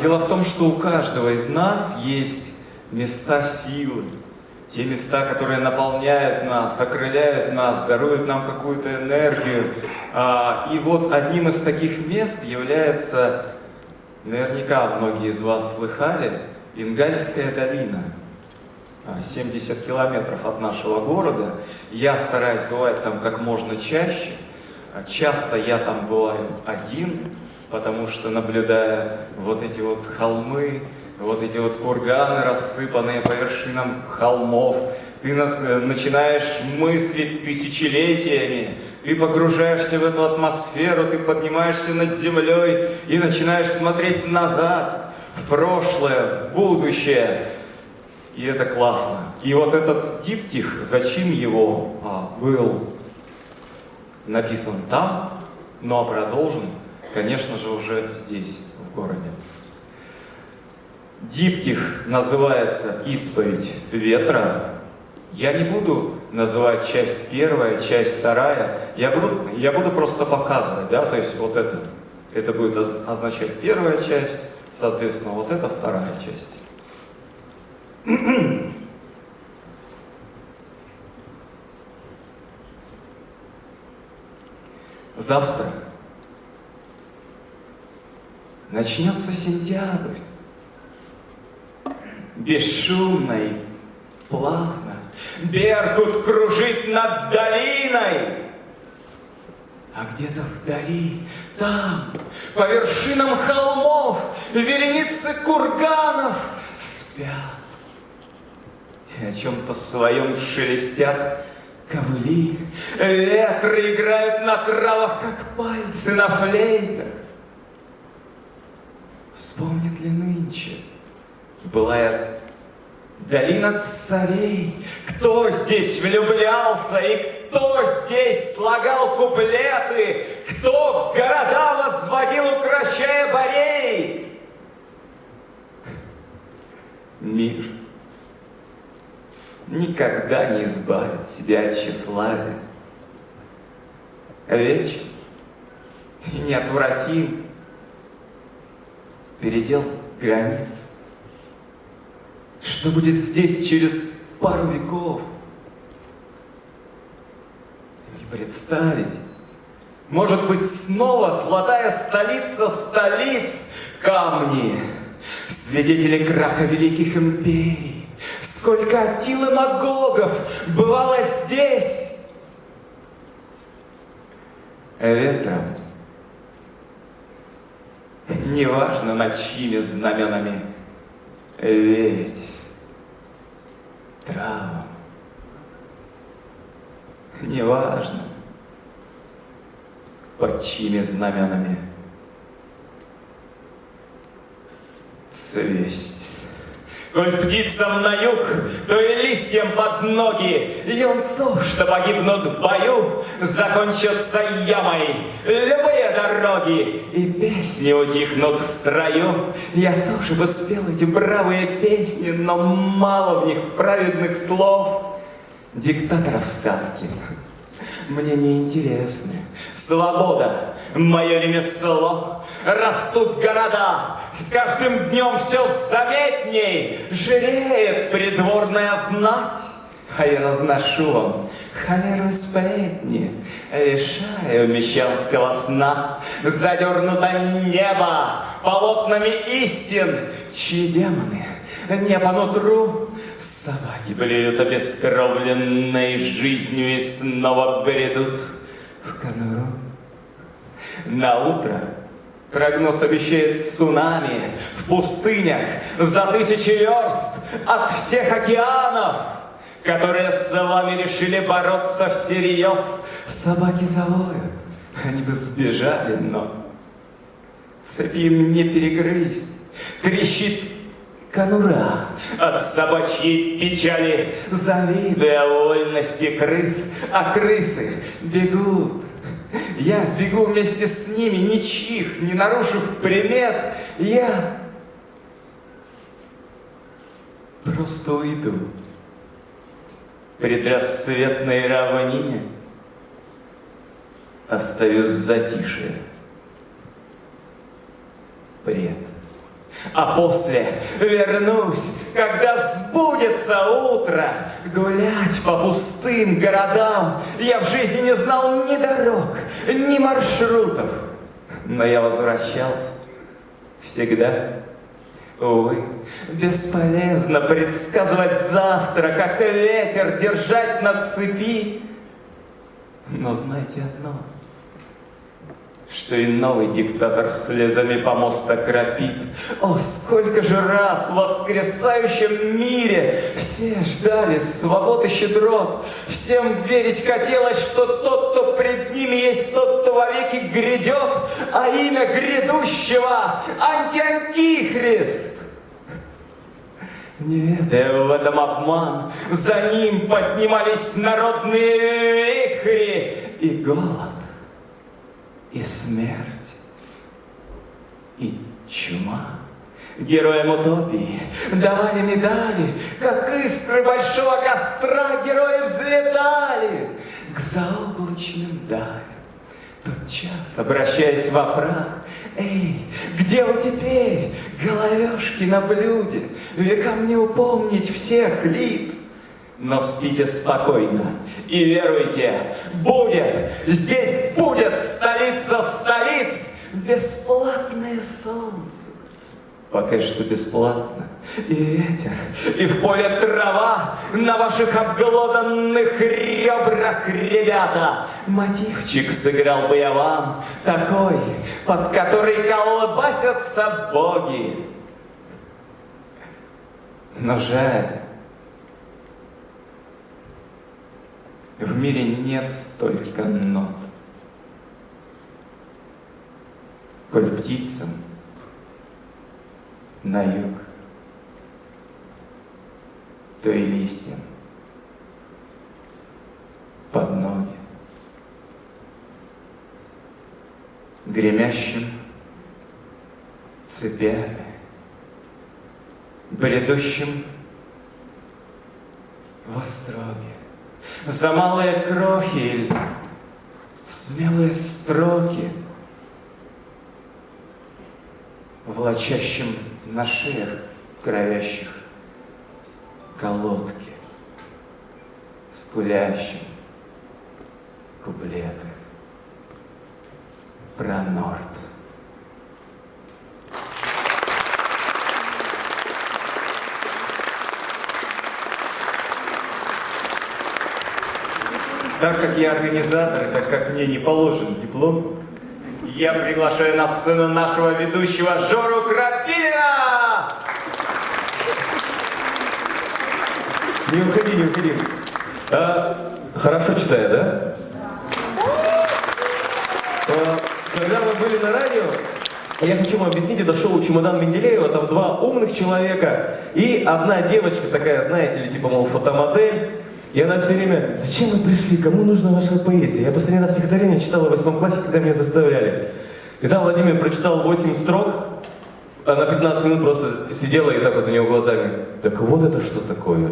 Дело в том, что у каждого из нас есть места силы. Те места, которые наполняют нас, окрыляют нас, даруют нам какую-то энергию. И вот одним из таких мест является, наверняка многие из вас слыхали, Ингальская долина. 70 километров от нашего города. Я стараюсь бывать там как можно чаще. Часто я там бываю один, потому что, наблюдая вот эти вот холмы, вот эти вот курганы, рассыпанные по вершинам холмов, ты начинаешь мыслить тысячелетиями, ты погружаешься в эту атмосферу, ты поднимаешься над землей и начинаешь смотреть назад, в прошлое, в будущее. И это классно. И вот этот диптих, зачин его был написан там, но продолжен, конечно же, уже здесь, в городе. Диптих называется «Исповедь ветра». Я не буду называть часть первая, часть вторая. Я буду просто показывать, да, то есть вот это будет означать первая часть, соответственно, вот это вторая часть. Завтра начнется сентябрь. Бесшумно и плавно Беркут кружит над долиной. А где-то вдали, там, по вершинам холмов, вереницы курганов спят. И о чем-то своем шелестят ковыли. Ветры играют на травах, как пальцы на флейтах. Вспомнит ли нынче былая долина царей? Кто здесь влюблялся и кто здесь слагал куплеты? Кто города возводил, укращая борей? Мир никогда не избавит себя от тщеславия. Вечен и неотвратим передел границ. Что будет здесь через пару веков? Не представить. Может быть, снова золотая столица столиц, камни, свидетели краха великих империй. Сколько Аттил и Магогов бывало здесь. Ветром, неважно над чьими знаменами, ведь травам, неважно под чьими знаменами цвесть. Коль птицам на юг, то и листьям под ноги, юнцов, что погибнут в бою, закончатся ямой любые дороги, и песни утихнут в строю. Я тоже бы спел эти бравые песни, но мало в них праведных слов. Диктаторов сказки мне не интересны. Свобода — мое ремесло. Растут города, с каждым днем все заметней. Жиреет придворная знать, а я разношу вам холеру и сплетни, лишаю мещанского сна. Задернуто небо полотнами истин, чьи демоны не по нутру. Собаки блюют обескровленной жизнью и снова бредут в конуру. На утро прогноз обещает цунами в пустынях за 1000 верст от всех океанов, которые с вами решили бороться всерьез. Собаки завоют, они бы сбежали, но цепи им не перегрызть. Трещит конура от собачьей печали, завидуя вольности крыс, а крысы бегут. Я бегу вместе с ними, ничьих, не нарушив примет. Я просто уйду предрассветной равнине, оставив затишье пред А после вернусь, когда сбудется утро, гулять по пустым городам. Я в жизни не знал ни дорог, ни маршрутов, но я возвращался всегда. Увы, бесполезно предсказывать завтра, как ветер держать на цепи. Но знайте одно, что и новый диктатор слезами помоста кропит. О, сколько же раз в воскресающем мире все ждали свобод и щедрот. Всем верить хотелось, что тот, кто пред ними есть, тот, кто вовеки грядет, а имя грядущего — антихрист. Не ведая в этом обман, за ним поднимались народные вихри и голод, и смерть, и чума. Героям утопии давали медали, как искры большого костра герои взлетали к заоблачным далям. Тот час, обращаясь во прах, эй, где вы теперь, головешки на блюде, векам не упомнить всех лиц? Но спите спокойно и веруйте, будет, здесь будет столица столиц, бесплатное солнце. Пока что бесплатно. И ветер, и в поле трава, на ваших обглоданных ребрах, ребята. Мотивчик сыграл бы я вам, такой, под который колбасятся боги. Но жаль, в мире нет столько нот. Коль птицам на юг, то и листьям под ноги, гремящим цепями, бредущим в остроге. За малые крохи или смелые строки, влачащим на шеях кровящих колодки, скулящим куплеты про Норд. Так как я организатор, и так как мне не положен диплом, я приглашаю на сцену нашего ведущего Жору Крапивина! Не уходи, не уходи. Хорошо читаю, да? Когда мы были на радио, я хочу вам объяснить, это шоу «Чемодан Менделеева», там два умных человека и одна девочка такая, знаете ли, типа, мол, фотомодель. И она все время: зачем вы пришли, кому нужна ваша поэзия? Я последний раз стихотворение читала в 8 классе, когда меня заставляли. И там Владимир прочитал 8 строк, она 15 минут просто сидела и так вот у него глазами: так вот это что такое?